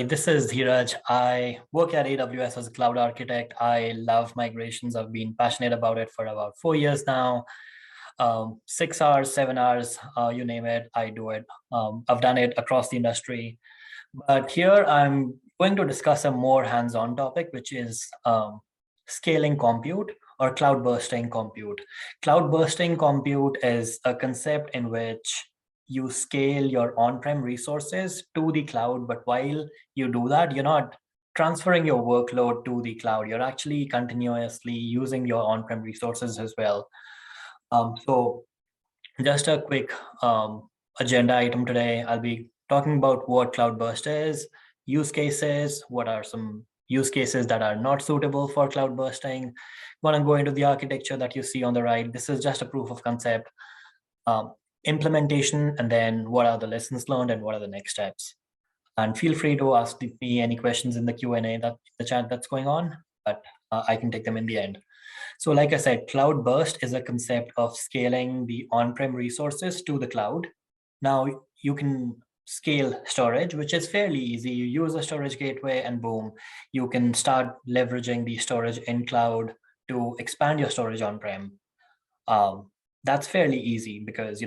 This is Dheeraj. I work at AWS as a cloud architect. I love migrations. I've been passionate about it for about 4 years now. 6 hours, 7 hours, you name it, I do it. I've done it across the industry. But here I'm going to discuss a more hands-on topic, which is scaling compute or cloud bursting compute. Cloud bursting compute is a concept in which you scale your on-prem resources to the cloud, but while you do that, you're not transferring your workload to the cloud. You're actually continuously using your on-prem resources as well. So just a quick agenda item today. I'll be talking about what Cloudburst is, use cases, what are some use cases that are not suitable for cloud bursting. Going to go into the architecture that you see on the right. This is just a proof of concept, implementation, and then what are the lessons learned and what are the next steps. And feel free to ask me any questions in the Q&A, the chat that's going on, but I can take them in the end. So like I said, cloud burst is a concept of scaling the on-prem resources to the cloud. Now you can scale storage, which is fairly easy. You use a storage gateway and boom, you can start leveraging the storage in cloud to expand your storage on-prem. That's fairly easy because,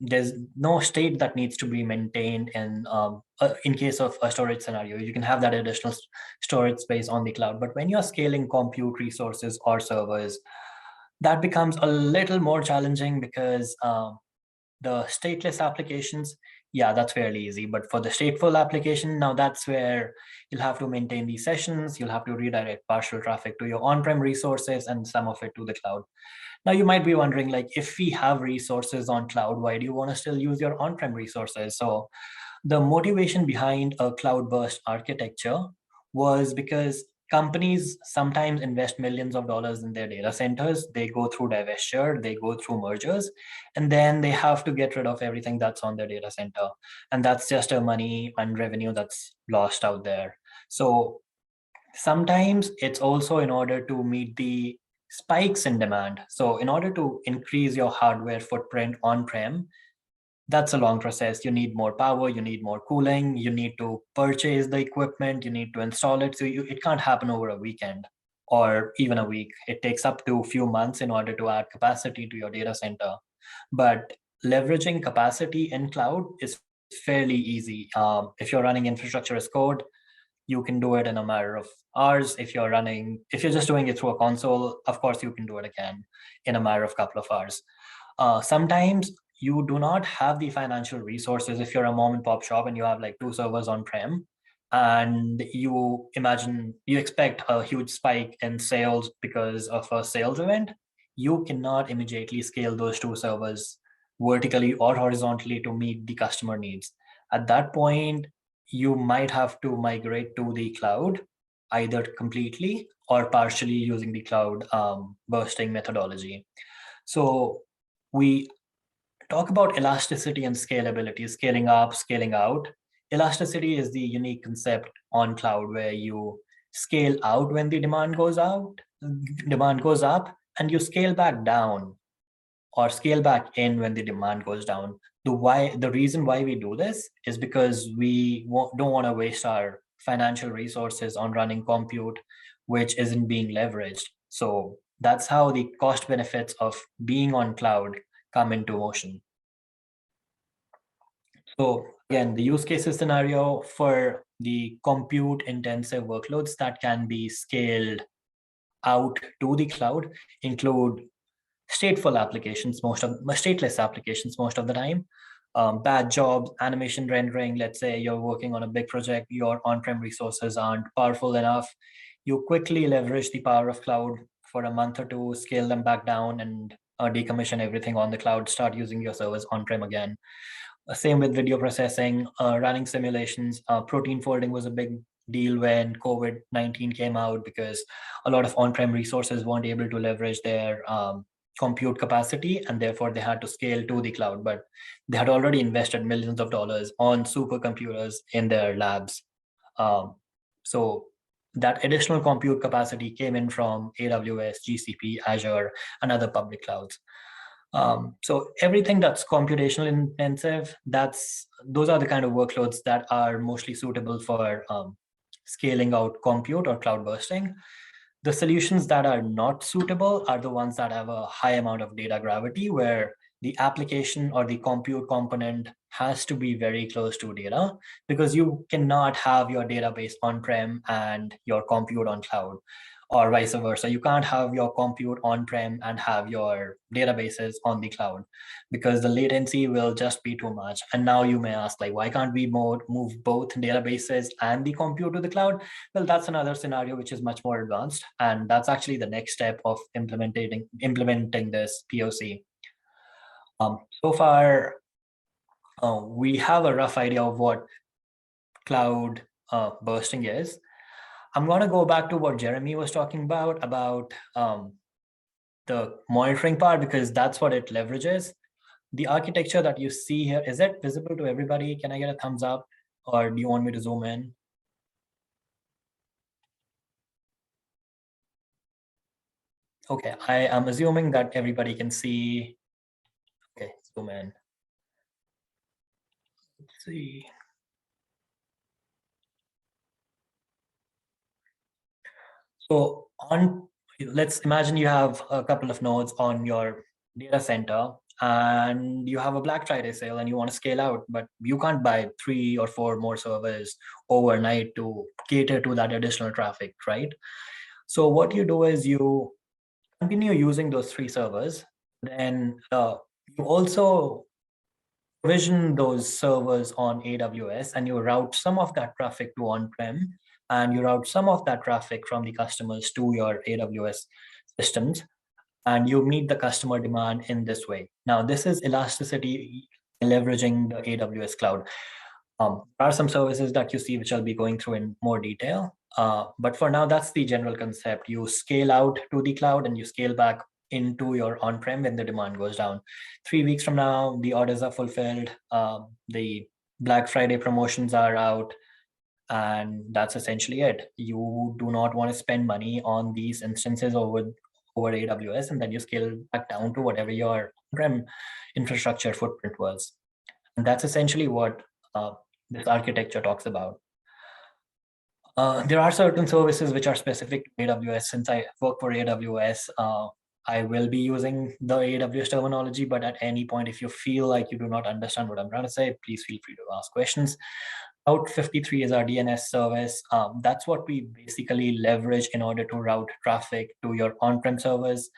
there's no state that needs to be maintained in case of a storage scenario. You can have that additional storage space on the cloud. But when you're scaling compute resources or servers, that becomes a little more challenging because the stateless applications, yeah, that's fairly easy. But for the stateful application, now that's where you'll have to maintain these sessions. You'll have to redirect partial traffic to your on-prem resources and some of it to the cloud. Now you might be wondering, like, if we have resources on cloud, why do you want to still use your on-prem resources? So the motivation behind a cloud burst architecture was because companies sometimes invest millions of dollars in their data centers. They go through divestiture, they go through mergers, and then they have to get rid of everything that's on their data center. And that's just a money and revenue that's lost out there. So sometimes it's also in order to meet the spikes in demand. So in order to increase your hardware footprint on-prem, that's a long process. You need more power, you need more cooling, you need to purchase the equipment, you need to install it. So it can't happen over a weekend or even a week. It takes up to a few months in order to add capacity to your data center. But leveraging capacity in cloud is fairly easy. If you're running infrastructure as code, you can do it in a matter of hours. If you're just doing it through a console, of course, you can do it again in a matter of couple of hours. Sometimes you do not have the financial resources. If you're a mom and pop shop and you have like 2 servers on-prem, and you expect a huge spike in sales because of a sales event, you cannot immediately scale those 2 servers vertically or horizontally to meet the customer needs. At that point, you might have to migrate to the cloud, either completely or partially using the cloud bursting methodology. So we talk about elasticity and scalability, scaling up, scaling out. Elasticity is the unique concept on cloud where you scale out when the demand goes up, and you scale back down or scale back in when the demand goes down. The reason why we do this is because we don't want to waste our financial resources on running compute which isn't being leveraged. So that's how the cost benefits of being on cloud come into motion. So again, the use cases scenario for the compute intensive workloads that can be scaled out to the cloud include stateful applications, stateless applications most of the time, bad jobs, animation rendering. Let's say you're working on a big project, your on-prem resources aren't powerful enough. You quickly leverage the power of cloud for a month or two, scale them back down and decommission everything on the cloud, start using your servers on-prem again. Same with video processing, running simulations. Protein folding was a big deal when COVID-19 came out because a lot of on-prem resources weren't able to leverage their compute capacity, and therefore they had to scale to the cloud, but they had already invested millions of dollars on supercomputers in their labs. So that additional compute capacity came in from AWS, GCP, Azure, and other public clouds. So everything that's computational intensive, those are the kind of workloads that are mostly suitable for scaling out compute or cloud bursting. The solutions that are not suitable are the ones that have a high amount of data gravity, where the application or the compute component has to be very close to data, because you cannot have your database on-prem and your compute on cloud, or vice versa. You can't have your compute on-prem and have your databases on the cloud, because the latency will just be too much. And now you may ask, like, why can't we move both databases and the compute to the cloud? Well, that's another scenario which is much more advanced, and that's actually the next step of implementing this POC. So far, we have a rough idea of what cloud bursting is. I'm going to go back to what Jeremy was talking about the monitoring part, because that's what it leverages. The architecture that you see here, is it visible to everybody? Can I get a thumbs up, or do you want me to zoom in? Okay, I am assuming that everybody can see. Okay, zoom in. Let's see. So let's imagine you have a couple of nodes on your data center, and you have a Black Friday sale and you want to scale out, but you can't buy 3 or 4 more servers overnight to cater to that additional traffic, right? So what you do is you continue using those 3 servers. Then you also provision those servers on AWS, and you route some of that traffic to on-prem, and you route some of that traffic from the customers to your AWS systems, and you meet the customer demand in this way. Now, this is elasticity leveraging the AWS cloud. There are some services that you see which I'll be going through in more detail. But for now, that's the general concept. You scale out to the cloud and you scale back into your on-prem when the demand goes down. 3 weeks from now, the orders are fulfilled. The Black Friday promotions are out, and that's essentially it. You do not want to spend money on these instances over AWS, and then you scale back down to whatever your on-prem infrastructure footprint was. And that's essentially what this architecture talks about. There are certain services which are specific to AWS. Since I work for AWS, I will be using the AWS terminology, but at any point, if you feel like you do not understand what I'm trying to say, please feel free to ask questions. Route 53 is our DNS service. That's what we basically leverage in order to route traffic to your on-prem servers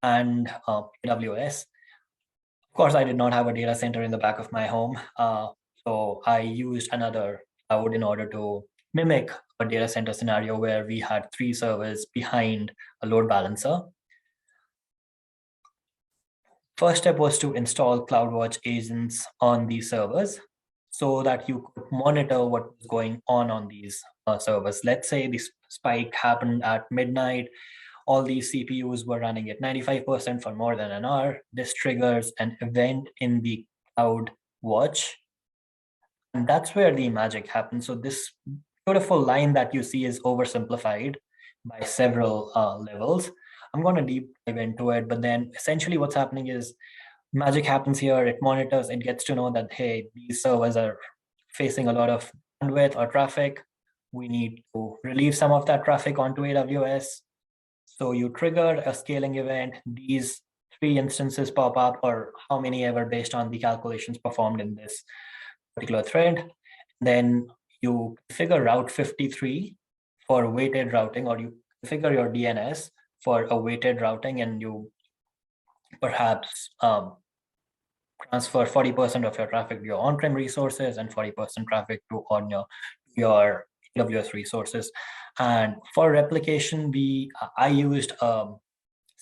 and AWS. Of course, I did not have a data center in the back of my home. So I used another cloud in order to mimic a data center scenario where we had 3 servers behind a load balancer. First step was to install CloudWatch agents on these servers so that you could monitor what was going on these servers. Let's say this spike happened at midnight. All these CPUs were running at 95% for more than an hour. This triggers an event in the CloudWatch, and that's where the magic happens. So this beautiful line that you see is oversimplified by several levels. I'm going to deep dive into it, but then essentially what's happening is magic happens here. It monitors, it gets to know that, hey, these servers are facing a lot of bandwidth or traffic. We need to relieve some of that traffic onto AWS. So you trigger a scaling event. These 3 instances pop up, or how many ever, based on the calculations performed in this particular thread. Then you configure Route 53 for weighted routing, or you configure your DNS for a weighted routing, and you perhaps transfer 40% of your traffic to your on-prem resources and 40% traffic to on your AWS resources. And for replication, I used an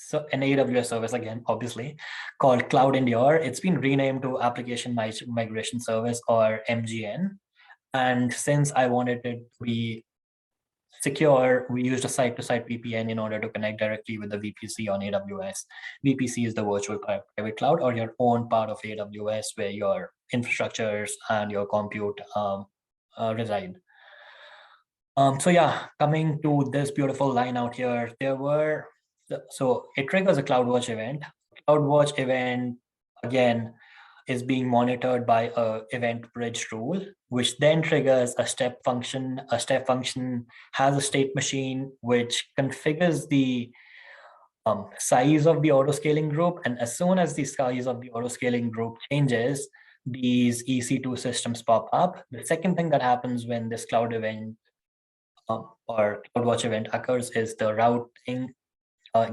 AWS service, again, obviously, called Cloud Endure. It's been renamed to Application Migration Service, or MGN. And since I wanted it to be secure, we used a site-to-site VPN in order to connect directly with the VPC on AWS. VPC is the virtual private cloud, or your own part of AWS where your infrastructures and your compute reside. So yeah, coming to this beautiful line out here, so it triggers a CloudWatch event. CloudWatch event, again, is being monitored by a event bridge rule, which then triggers a step function. A step function has a state machine, which configures the size of the autoscaling group. And as soon as the size of the autoscaling group changes, these EC2 systems pop up. The second thing that happens when this cloud event or CloudWatch event occurs is the routing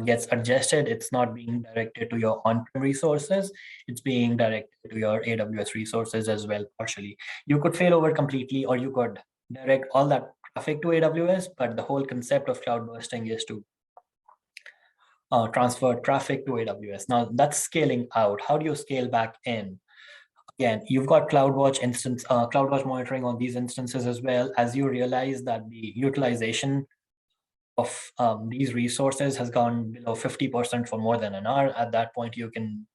gets adjusted. It's not being directed to your on-prem resources. It's being directed to your AWS resources as well, partially. You could fail over completely, or you could direct all that traffic to AWS, but the whole concept of cloud bursting is to transfer traffic to AWS. Now that's scaling out. How do you scale back in? Again, you've got CloudWatch instance, CloudWatch monitoring on these instances as well. As you realize that the utilization of these resources has gone below 50% for more than an hour, at that point you can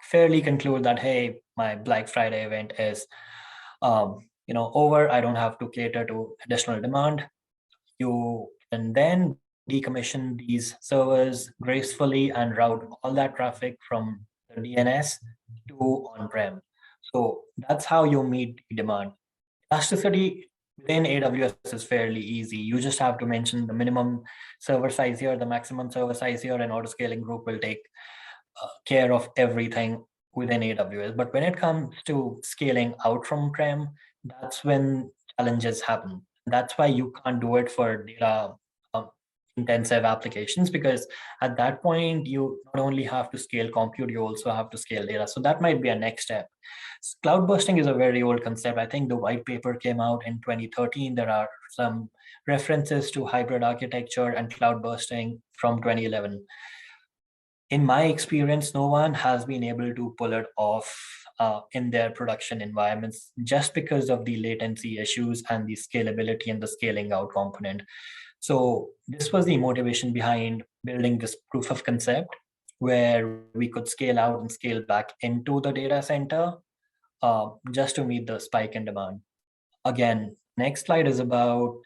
fairly conclude that, hey, my Black Friday event is over. I don't have to cater to additional demand. You can then decommission these servers gracefully and route all that traffic from the DNS to on-prem. So that's how you meet the demand. Elasticity within AWS is fairly easy. You just have to mention the minimum server size here, the maximum server size here, and autoscaling group will take care of everything within AWS. But when it comes to scaling out from prem, that's when challenges happen. That's why you can't do it for data intensive applications, because at that point you not only have to scale compute, you also have to scale data. So that might be a next step. Cloud bursting is a very old concept. I think the white paper came out in 2013. There are some references to hybrid architecture and cloud bursting from 2011. In my experience, no one has been able to pull it off in their production environments, just because of the latency issues and the scalability and the scaling out component. So this was the motivation behind building this proof of concept, where we could scale out and scale back into the data center just to meet the spike in demand. Again, next slide is about,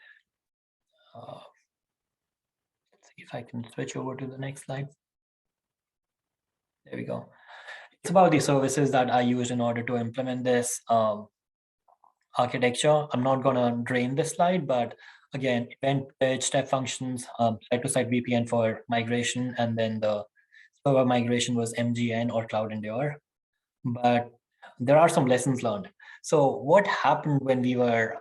let's see if I can switch over to the next slide. There we go. It's about the services that I used in order to implement this architecture. I'm not going to drain this slide, but again, event bridge, step functions, site-to-site VPN for migration, and then the server migration was MGN or Cloud Endure. But there are some lessons learned. So what happened when we were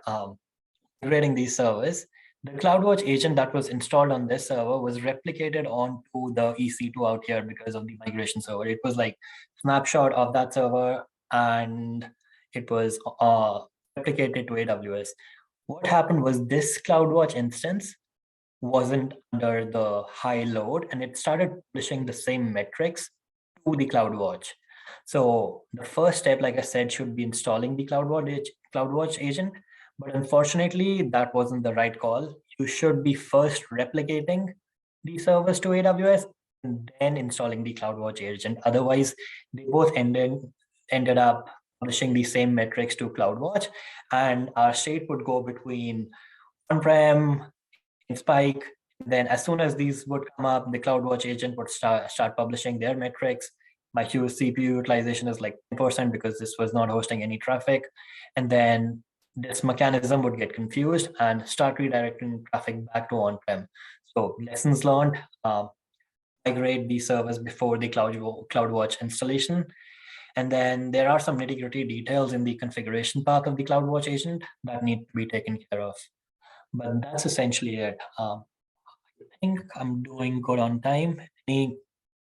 migrating these servers? The CloudWatch agent that was installed on this server was replicated onto the EC2 out here because of the migration server. It was like snapshot of that server, and it was replicated to AWS. What happened was this CloudWatch instance wasn't under the high load, and it started publishing the same metrics to the CloudWatch. So the first step, like I said, should be installing the CloudWatch agent. But unfortunately, that wasn't the right call. You should be first replicating the servers to AWS and then installing the CloudWatch agent. Otherwise, they both ended up publishing the same metrics to CloudWatch, and our state would go between on-prem and spike. Then as soon as these would come up, the CloudWatch agent would start publishing their metrics. My CPU utilization is like 10% because this was not hosting any traffic. And then this mechanism would get confused and start redirecting traffic back to on-prem. So lessons learned, migrate these servers before the CloudWatch installation. And then there are some nitty-gritty details in the configuration path of the CloudWatch agent that need to be taken care of. But that's essentially it. I think I'm doing good on time. Any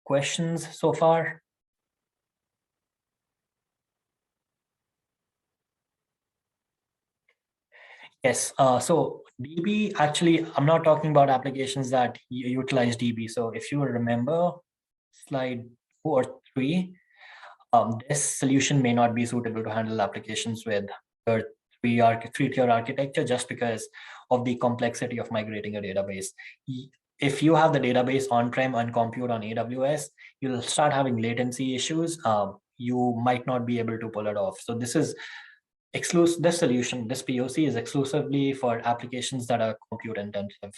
questions so far? Yes, so DB, actually, I'm not talking about applications that utilize DB. So if you remember slide 2 or 3, this solution may not be suitable to handle applications with your three-tier architecture, just because of the complexity of migrating a database. If you have the database on-prem and compute on AWS, you'll start having latency issues. You might not be able to pull it off. So this is exclusive. This solution, this POC, is exclusively for applications that are compute intensive.